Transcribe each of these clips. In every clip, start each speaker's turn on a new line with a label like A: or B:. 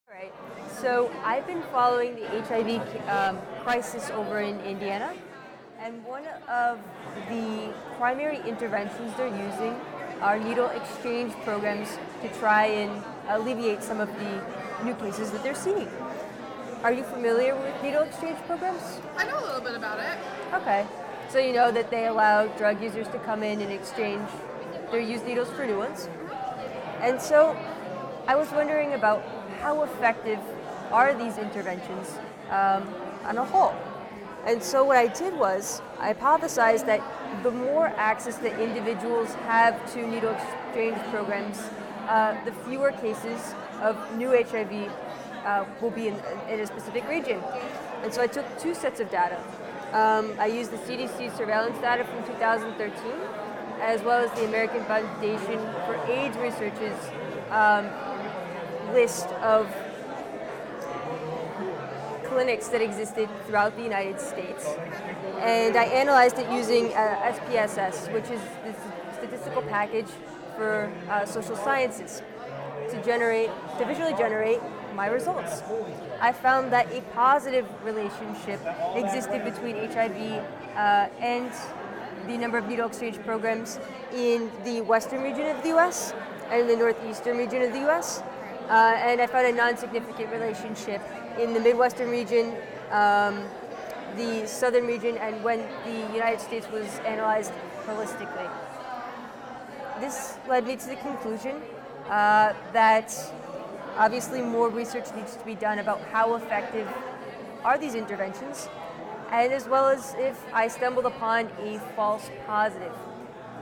A: Right. So I've been following the HIV crisis over in Indiana, and one of the primary interventions they're using are needle exchange programs to try and alleviate some of the new cases that they're seeing. Are you familiar with needle exchange programs?
B: I know a little bit about it.
A: Okay. So you know that they allow drug users to come in and exchange their used needles for new ones. And so I was wondering about how effective are these interventions on a whole. And so what I did was I hypothesized that the more access that individuals have to needle exchange programs, the fewer cases of new HIV will be in a specific region. And so I took two sets of data. I used the CDC surveillance data from 2013, as well as the American Foundation for AIDS Research's list of clinics that existed throughout the United States. And I analyzed it using SPSS, which is the statistical package for social sciences, to visually generate my results. I found that a positive relationship existed between HIV and the number of needle exchange programs in the western region of the US and the northeastern region of the US. And I found a non-significant relationship in the Midwestern region, the southern region, and when the United States was analyzed holistically. This led me to the conclusion that obviously more research needs to be done about how effective are these interventions, and as well as if I stumbled upon a false positive.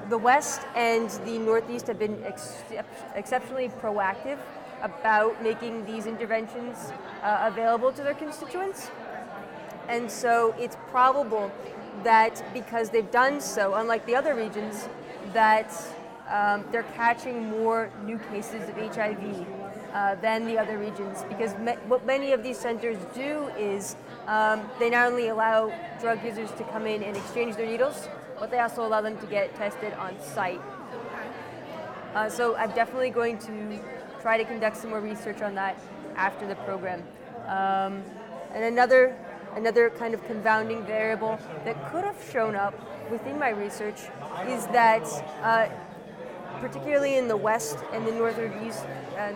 A: The West and the Northeast have been exceptionally proactive about making these interventions available to their constituents. And so it's probable that because they've done so, unlike the other regions, that they're catching more new cases of HIV than the other regions. Because what many of these centers do is they not only allow drug users to come in and exchange their needles, but they also allow them to get tested on site. So I'm definitely going to try to conduct some more research on that after the program. And another kind of confounding variable that could have shown up within my research is that particularly in the West and the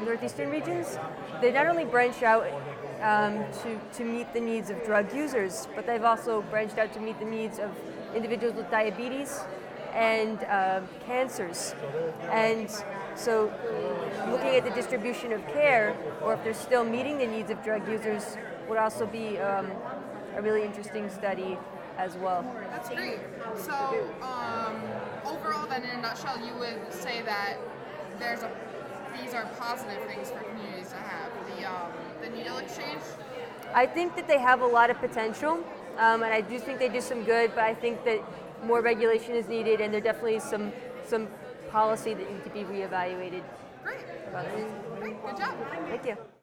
A: northeastern regions, they not only branch out to meet the needs of drug users, but they've also branched out to meet the needs of individuals with diabetes and cancers. And so looking at the distribution of care, or if they're still meeting the needs of drug users, would also be a really interesting study as well.
B: That's great. So overall then, in a nutshell, you would say that these are positive things for communities to have, the needle exchange?
A: I think that they have a lot of potential, and I do think they do some good, but I think that more regulation is needed, and there definitely is some policy that needs to be reevaluated.
B: Great. Great. Good job.
A: Thank you.